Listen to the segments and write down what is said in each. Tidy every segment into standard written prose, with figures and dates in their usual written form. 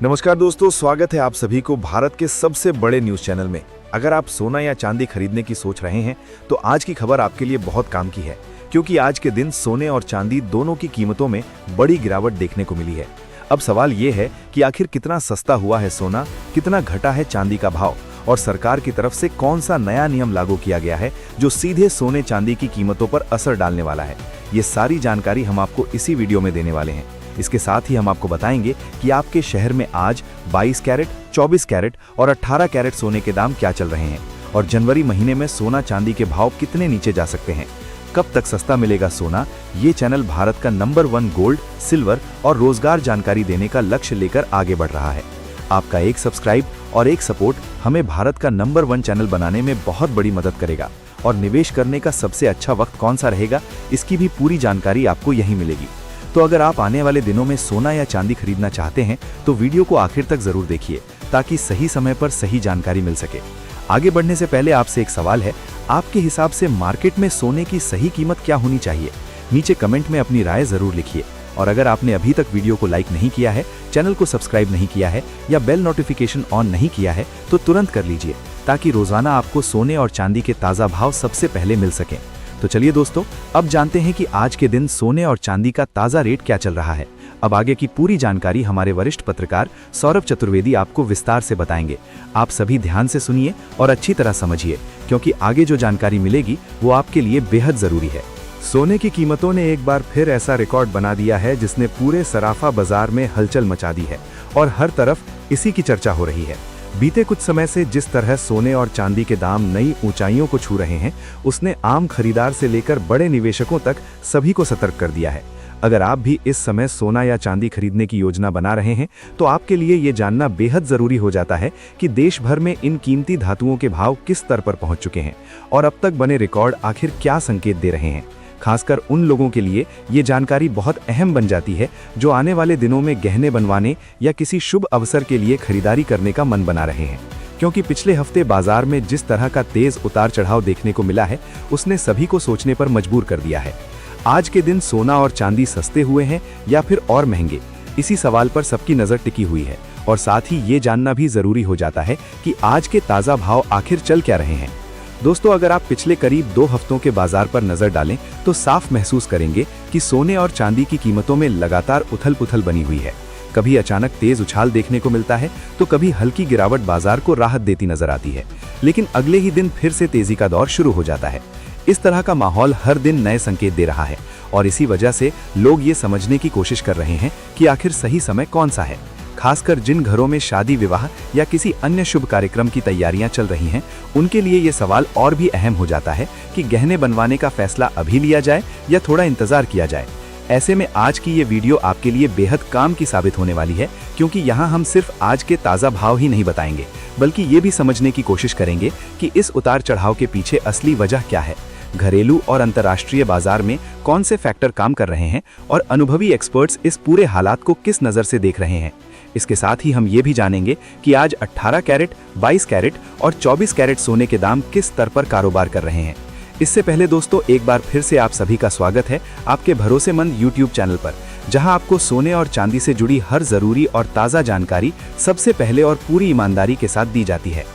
नमस्कार दोस्तों, स्वागत है आप सभी को भारत के सबसे बड़े न्यूज चैनल में। अगर आप सोना या चांदी खरीदने की सोच रहे हैं तो आज की खबर आपके लिए बहुत काम की है, क्योंकि आज के दिन सोने और चांदी दोनों की कीमतों में बड़ी गिरावट देखने को मिली है। अब सवाल ये है कि आखिर कितना सस्ता हुआ है सोना, कितना घटा है चांदी का भाव और सरकार की तरफ से कौन सा नया नियम लागू किया गया है जो सीधे सोने चांदी की कीमतों पर असर डालने वाला है। ये सारी जानकारी हम आपको इसी वीडियो में देने वाले हैं। इसके साथ ही हम आपको बताएंगे कि आपके शहर में आज 22 कैरेट, 24 कैरेट और 18 कैरेट सोने के दाम क्या चल रहे हैं और जनवरी महीने में सोना चांदी के भाव कितने नीचे जा सकते हैं। कब तक सस्ता मिलेगा सोना, ये चैनल भारत का नंबर 1 गोल्ड, सिल्वर और रोजगार जानकारी देने का लक्ष्य लेकर आगे बढ़ रहा है। आपका एक सब्सक्राइब और एक सपोर्ट हमें भारत का नंबर 1 चैनल बनाने में बहुत बड़ी मदद करेगा और निवेश करने का सबसे अच्छा वक्त कौन सा रहेगा, इसकी भी पूरी जानकारी आपको यहीं मिलेगी। तो अगर आप आने वाले दिनों में सोना या चांदी खरीदना चाहते हैं तो वीडियो को आखिर तक जरूर देखिए ताकि सही समय पर सही जानकारी मिल सके। आगे बढ़ने से पहले आपसे एक सवाल है, आपके हिसाब से मार्केट में सोने की सही कीमत क्या होनी चाहिए? नीचे कमेंट में अपनी राय जरूर लिखिए। और अगर आपने अभी तक वीडियो को लाइक नहीं किया है, चैनल को सब्सक्राइब नहीं किया है या बेल नोटिफिकेशन ऑन नहीं किया है तो तुरंत कर लीजिए, ताकि रोजाना आपको सोने और चांदी के ताज़ा भाव सबसे पहले मिल सकें। तो चलिए दोस्तों, अब जानते हैं कि आज के दिन सोने और चांदी का ताज़ा रेट क्या चल रहा है। अब आगे की पूरी जानकारी हमारे वरिष्ठ पत्रकार सौरभ चतुर्वेदी आपको विस्तार से बताएंगे। आप सभी ध्यान से सुनिए और अच्छी तरह समझिए, क्योंकि आगे जो जानकारी मिलेगी वो आपके लिए बेहद जरूरी है। सोने की कीमतों ने एक बार फिर ऐसा रिकॉर्ड बना दिया है जिसने पूरे सराफा बाजार में हलचल मचा दी है और हर तरफ इसी की चर्चा हो रही है। बीते कुछ समय से जिस तरह सोने और चांदी के दाम नई ऊंचाइयों को छू रहे हैं, उसने आम खरीदार से लेकर बड़े निवेशकों तक सभी को सतर्क कर दिया है। अगर आप भी इस समय सोना या चांदी खरीदने की योजना बना रहे हैं तो आपके लिए ये जानना बेहद जरूरी हो जाता है कि देश भर में इन कीमती धातुओं के भाव किस स्तर पर पहुंच चुके हैं और अब तक बने रिकॉर्ड आखिर क्या संकेत दे रहे हैं। खासकर उन लोगों के लिए ये जानकारी बहुत अहम बन जाती है जो आने वाले दिनों में गहने बनवाने या किसी शुभ अवसर के लिए खरीदारी करने का मन बना रहे हैं, क्योंकि पिछले हफ्ते बाजार में जिस तरह का तेज उतार चढ़ाव देखने को मिला है उसने सभी को सोचने पर मजबूर कर दिया है। आज के दिन सोना और चांदी सस्ते हुए हैं या फिर और महंगे, इसी सवाल पर सबकी नजर टिकी हुई है और साथ ही ये जानना भी जरूरी हो जाता है कि आज के ताज़ा भाव आखिर चल क्या रहे हैं। दोस्तों, अगर आप पिछले करीब 2 हफ्तों के बाजार पर नजर डालें तो साफ महसूस करेंगे कि सोने और चांदी की कीमतों में लगातार उथल-पुथल बनी हुई है। कभी अचानक तेज उछाल देखने को मिलता है तो कभी हल्की गिरावट बाजार को राहत देती नजर आती है, लेकिन अगले ही दिन फिर से तेजी का दौर शुरू हो जाता है। इस तरह का माहौल हर दिन नए संकेत दे रहा है और इसी वजह से लोग ये समझने की कोशिश कर रहे हैं कि आखिर सही समय कौन सा है। खासकर जिन घरों में शादी विवाह या किसी अन्य शुभ कार्यक्रम की तैयारियां चल रही हैं, उनके लिए ये सवाल और भी अहम हो जाता है कि गहने बनवाने का फैसला अभी लिया जाए या थोड़ा इंतजार किया जाए। ऐसे में आज की ये वीडियो आपके लिए बेहद काम की साबित होने वाली है, क्योंकि यहाँ हम सिर्फ आज के ताज़ा भाव ही नहीं बताएंगे, बल्कि ये भी समझने की कोशिश करेंगे कि इस उतार चढ़ाव के पीछे असली वजह क्या है, घरेलू और अंतर्राष्ट्रीय बाजार में कौन से फैक्टर काम कर रहे हैं और अनुभवी एक्सपर्ट्स इस पूरे हालात को किस नज़र से देख रहे हैं। इसके साथ ही हम ये भी जानेंगे कि आज 18 कैरेट, 22 कैरेट और 24 कैरेट सोने के दाम किस स्तर पर कारोबार कर रहे हैं। इससे पहले दोस्तों, एक बार फिर से आप सभी का स्वागत है आपके भरोसेमंद YouTube चैनल पर, जहां आपको सोने और चांदी से जुड़ी हर जरूरी और ताज़ा जानकारी सबसे पहले और पूरी ईमानदारी के साथ दी जाती है।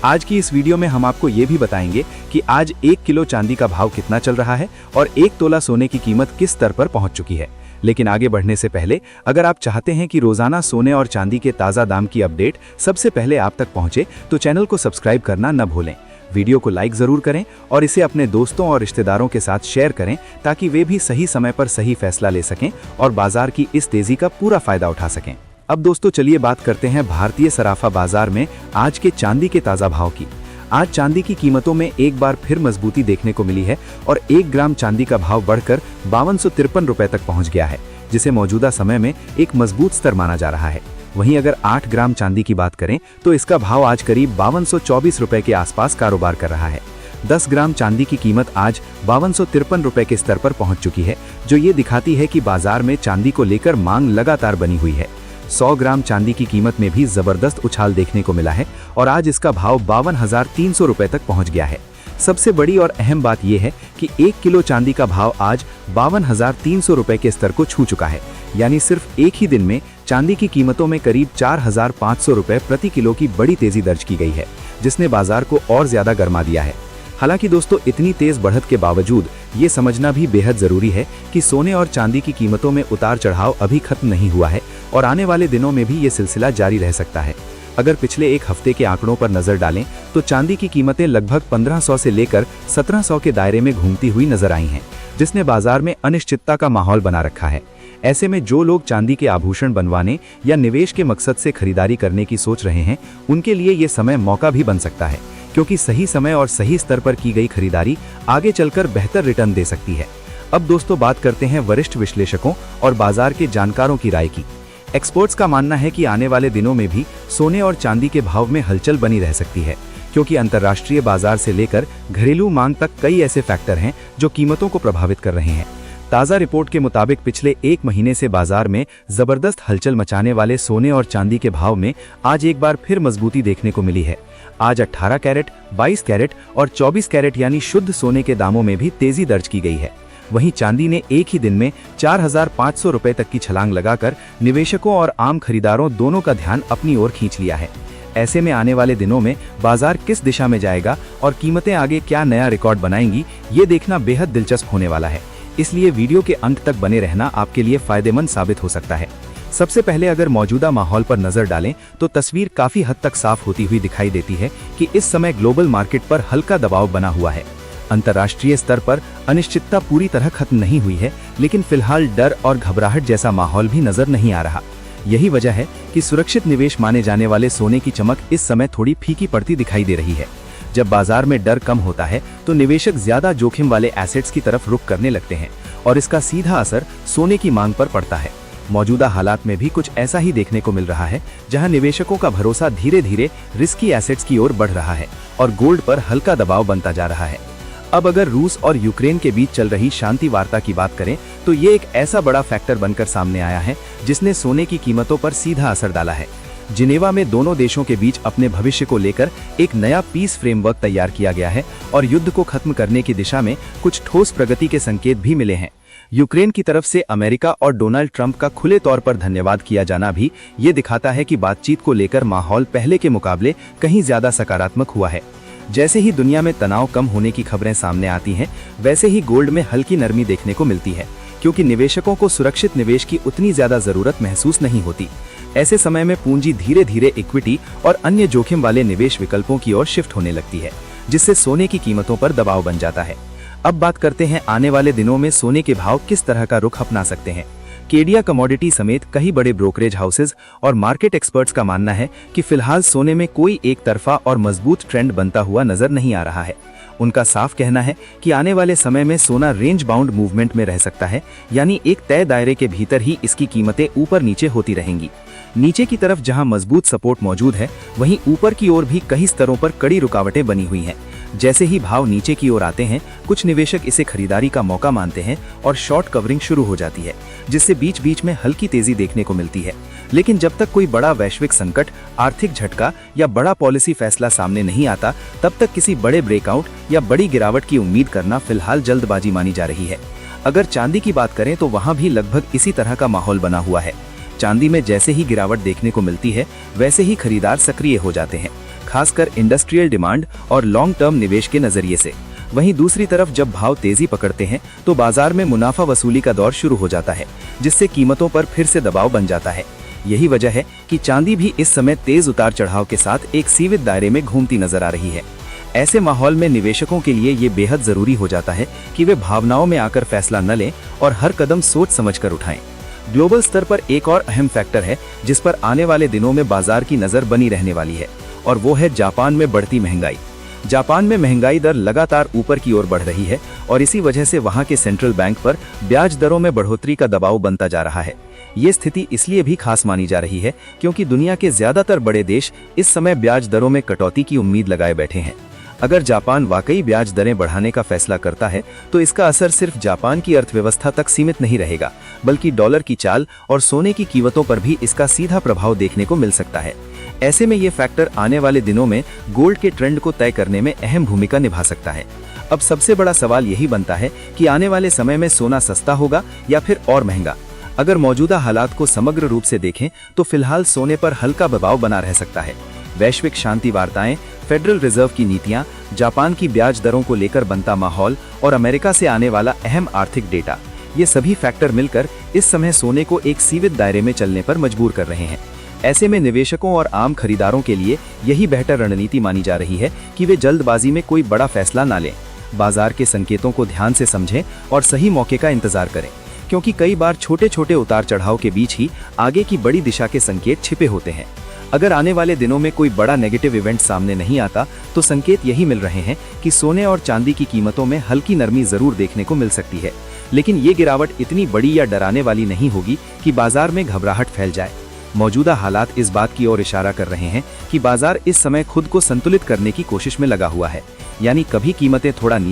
आज की इस वीडियो में हम आपको ये भी बताएंगे कि आज 1 किलो चांदी का भाव कितना चल रहा है और 1 तोला सोने की कीमत किस स्तर पर पहुंच चुकी है। लेकिन आगे बढ़ने से पहले, अगर आप चाहते हैं कि रोजाना सोने और चांदी के ताज़ा दाम की अपडेट सबसे पहले आप तक पहुंचे तो चैनल को सब्सक्राइब करना न भूलें। वीडियो को लाइक जरूर करें और इसे अपने दोस्तों और रिश्तेदारों के साथ शेयर करें, ताकि वे भी सही समय पर सही फैसला ले सकें और बाजार की इस तेजी का पूरा फायदा उठा सकें। अब दोस्तों, चलिए बात करते हैं भारतीय सराफा बाजार में आज के चांदी के ताज़ा भाव की। आज चांदी की कीमतों में एक बार फिर मजबूती देखने को मिली है और 1 ग्राम चांदी का भाव बढ़कर 5253 रुपए तक पहुंच गया है, जिसे मौजूदा समय में एक मजबूत स्तर माना जा रहा है। वहीं अगर 8 ग्राम चांदी की बात करें तो इसका भाव आज करीब 5224 रुपए के आसपास कारोबार कर रहा है। 10 ग्राम चांदी की कीमत आज 5253 रुपए के स्तर पर पहुंच चुकी है, जो ये दिखाती है कि बाजार में चांदी को लेकर मांग लगातार बनी हुई है। 100 ग्राम चांदी की कीमत में भी जबरदस्त उछाल देखने को मिला है और आज इसका भाव 52,300 रुपए तक पहुंच गया है। सबसे बड़ी और अहम बात यह है कि 1 किलो चांदी का भाव आज 52,300 रुपए के स्तर को छू चुका है। यानी सिर्फ एक ही दिन में चांदी की कीमतों में करीब 4,500 रुपए प्रति किलो की बड़ी तेजी दर्ज की गई है, जिसने बाजार को और ज्यादा गर्मा दिया है। हालांकि दोस्तों, इतनी तेज बढ़त के बावजूद ये समझना भी बेहद जरूरी है कि सोने और चांदी की कीमतों में उतार चढ़ाव अभी खत्म नहीं हुआ है और आने वाले दिनों में भी ये सिलसिला जारी रह सकता है। अगर पिछले एक हफ्ते के आंकड़ों पर नजर डालें तो चांदी की कीमतें लगभग 1500 से लेकर 1700 के दायरे में घूमती हुई नजर आई हैं, जिसने बाजार में अनिश्चितता का माहौल बना रखा है। ऐसे में जो लोग चांदी के आभूषण बनवाने या निवेश के मकसद से खरीदारी करने की सोच रहे हैं, उनके लिए ये समय मौका भी बन सकता है, क्योंकि सही समय और सही स्तर पर की गई खरीदारी आगे चलकर बेहतर रिटर्न दे सकती है। अब दोस्तों, बात करते हैं वरिष्ठ विश्लेषकों और बाजार के जानकारों की राय की। एक्सपर्ट्स का मानना है कि आने वाले दिनों में भी सोने और चांदी के भाव में हलचल बनी रह सकती है, क्योंकि अंतर्राष्ट्रीय बाजार से लेकर घरेलू मांग तक कई ऐसे फैक्टर हैं जो कीमतों को प्रभावित कर रहे हैं। ताज़ा रिपोर्ट के मुताबिक पिछले एक महीने से बाजार में जबरदस्त हलचल मचाने वाले सोने और चांदी के भाव में आज एक बार फिर मजबूती देखने को मिली है। आज 18 कैरेट, 22 कैरेट और 24 कैरेट यानी शुद्ध सोने के दामों में भी तेजी दर्ज की गई है। वहीं चांदी ने एक ही दिन में 4,500 रुपए तक की छलांग लगाकर निवेशकों और आम खरीदारों दोनों का ध्यान अपनी ओर खींच लिया है। ऐसे में आने वाले दिनों में बाजार किस दिशा में जाएगा और कीमतें आगे क्या नया रिकॉर्ड बनाएंगी, ये देखना बेहद दिलचस्प होने वाला है। इसलिए वीडियो के अंत तक बने रहना आपके लिए फायदेमंद साबित हो सकता है। सबसे पहले अगर मौजूदा माहौल पर नजर डालें तो तस्वीर काफी हद तक साफ होती हुई दिखाई देती है कि इस समय ग्लोबल मार्केट पर हल्का दबाव बना हुआ है। अंतर्राष्ट्रीय स्तर पर अनिश्चितता पूरी तरह खत्म नहीं हुई है, लेकिन फिलहाल डर और घबराहट जैसा माहौल भी नजर नहीं आ रहा। यही वजह है कि सुरक्षित निवेश माने जाने वाले सोने की चमक इस समय थोड़ी फीकी पड़ती दिखाई दे रही है। जब बाजार में डर कम होता है तो निवेशक ज्यादा जोखिम वाले एसेट्स की तरफ रुख करने लगते हैं और इसका सीधा असर सोने की मांग पर पड़ता है। मौजूदा हालात में भी कुछ ऐसा ही देखने को मिल रहा है, जहां निवेशकों का भरोसा धीरे धीरे रिस्की एसेट्स की ओर बढ़ रहा है और गोल्ड पर हल्का दबाव बनता जा रहा है। अब अगर रूस और यूक्रेन के बीच चल रही शांति वार्ता की बात करें तो ये एक ऐसा बड़ा फैक्टर बनकर सामने आया है जिसने सोने की कीमतों पर सीधा असर डाला है। जिनेवा में दोनों देशों के बीच अपने भविष्य को लेकर एक नया पीस फ्रेमवर्क तैयार किया गया है और युद्ध को खत्म करने की दिशा में कुछ ठोस प्रगति के संकेत भी मिले हैं। यूक्रेन की तरफ से अमेरिका और डोनाल्ड ट्रंप का खुले तौर पर धन्यवाद किया जाना भी ये दिखाता है कि बातचीत को लेकर माहौल पहले के मुकाबले कहीं ज्यादा सकारात्मक हुआ है। जैसे ही दुनिया में तनाव कम होने की खबरें सामने आती हैं, वैसे ही गोल्ड में हल्की नरमी देखने को मिलती है, क्योंकि निवेशकों को सुरक्षित निवेश की उतनी ज्यादा जरूरत महसूस नहीं होती। ऐसे समय में पूंजी धीरे धीरे इक्विटी और अन्य जोखिम वाले निवेश विकल्पों की ओर शिफ्ट होने लगती है, जिससे सोने की कीमतों पर दबाव बन जाता है। अब बात करते हैं आने वाले दिनों में सोने के भाव किस तरह का रुख अपना सकते हैं। केडिया कमोडिटी समेत कई बड़े ब्रोकरेज हाउसेज और मार्केट एक्सपर्ट्स का मानना है कि फिलहाल सोने में कोई एक तरफा और मजबूत ट्रेंड बनता हुआ नजर नहीं आ रहा है। उनका साफ कहना है कि आने वाले समय में सोना रेंज बाउंड मूवमेंट में रह सकता है, यानी एक तय दायरे के भीतर ही इसकी कीमतें ऊपर नीचे होती रहेंगी। नीचे की तरफ जहां मजबूत सपोर्ट मौजूद है, वहीं ऊपर की ओर भी कई स्तरों पर कड़ी रुकावटें बनी हुई हैं। जैसे ही भाव नीचे की ओर आते हैं, कुछ निवेशक इसे खरीदारी का मौका मानते हैं और शॉर्ट कवरिंग शुरू हो जाती है, जिससे बीच बीच में हल्की तेजी देखने को मिलती है। लेकिन जब तक कोई बड़ा वैश्विक संकट, आर्थिक झटका या बड़ा पॉलिसी फैसला सामने नहीं आता, तब तक किसी बड़े ब्रेकआउट या बड़ी गिरावट की उम्मीद करना फिलहाल जल्दबाजी मानी जा रही है। अगर चांदी की बात करें तो वहां भी लगभग इसी तरह का माहौल बना हुआ है। चांदी में जैसे ही गिरावट देखने को मिलती है, वैसे ही खरीदार सक्रिय हो जाते हैं, खासकर इंडस्ट्रियल डिमांड और लॉन्ग टर्म निवेश के नजरिए से। वहीं दूसरी तरफ जब भाव तेजी पकड़ते हैं तो बाजार में मुनाफा वसूली का दौर शुरू हो जाता है, जिससे कीमतों पर फिर से दबाव बन जाता है। यही वजह है कि चांदी भी इस समय तेज उतार चढ़ाव के साथ एक सीमित दायरे में घूमती नजर आ रही है। ऐसे माहौल में निवेशकों के लिए ये बेहद जरूरी हो जाता है कि वे भावनाओं में आकर फैसला न लें और हर कदम सोच समझकर उठाएं। ग्लोबल स्तर पर एक और अहम फैक्टर है जिस पर आने वाले दिनों में बाजार की नजर बनी रहने वाली है, और वो है जापान में बढ़ती महंगाई। जापान में महंगाई दर लगातार ऊपर की ओर बढ़ रही है और इसी वजह से वहां के सेंट्रल बैंक पर ब्याज दरों में बढ़ोतरी का दबाव बनता जा रहा है। ये स्थिति इसलिए भी खास मानी जा रही है क्योंकि दुनिया के ज्यादातर बड़े देश इस समय ब्याज दरों में कटौती की उम्मीद लगाए बैठे हैं। अगर जापान वाकई ब्याज दरें बढ़ाने का फैसला करता है तो इसका असर सिर्फ जापान की अर्थव्यवस्था तक सीमित नहीं रहेगा, बल्कि डॉलर की चाल और सोने की कीमतों पर भी इसका सीधा प्रभाव देखने को मिल सकता है। ऐसे में ये फैक्टर आने वाले दिनों में गोल्ड के ट्रेंड को तय करने में अहम भूमिका निभा सकता है। अब सबसे बड़ा सवाल यही बनता है कि आने वाले समय में सोना सस्ता होगा या फिर और महंगा। अगर मौजूदा हालात को समग्र रूप से देखें तो फिलहाल सोने पर हल्का दबाव बना रह सकता है। वैश्विक शांति वार्ताएं, फेडरल रिजर्व की नीतियां, जापान की ब्याज दरों को लेकर बनता माहौल और अमेरिका से आने वाला अहम आर्थिक डेटा, ये सभी फैक्टर मिलकर इस समय सोने को एक सीमित दायरे में चलने पर मजबूर कर रहे हैं। ऐसे में निवेशकों और आम खरीदारों के लिए यही बेहतर रणनीति मानी जा रही है कि वे जल्दबाजी में कोई बड़ा फैसला ना लें। बाजार के संकेतों को ध्यान से समझें और सही मौके का इंतजार करें, क्योंकि कई बार छोटे छोटे उतार चढ़ाव के बीच ही आगे की बड़ी दिशा के संकेत छिपे होते हैं। अगर आने वाले दिनों में कोई बड़ा नेगेटिव इवेंट सामने नहीं आता तो संकेत यही मिल रहे हैं कि सोने और चांदी की कीमतों में हल्की नरमी जरूर देखने को मिल सकती है, लेकिन ये गिरावट इतनी बड़ी या डराने वाली नहीं होगी कि बाजार में घबराहट फैल जाए। मौजूदा हालात इस बात की ओर इशारा कर रहे हैं कि बाजार इस समय खुद को संतुलित करने की कोशिश में लगा हुआ है, यानी कभी कीमतें थोड़ा नीचे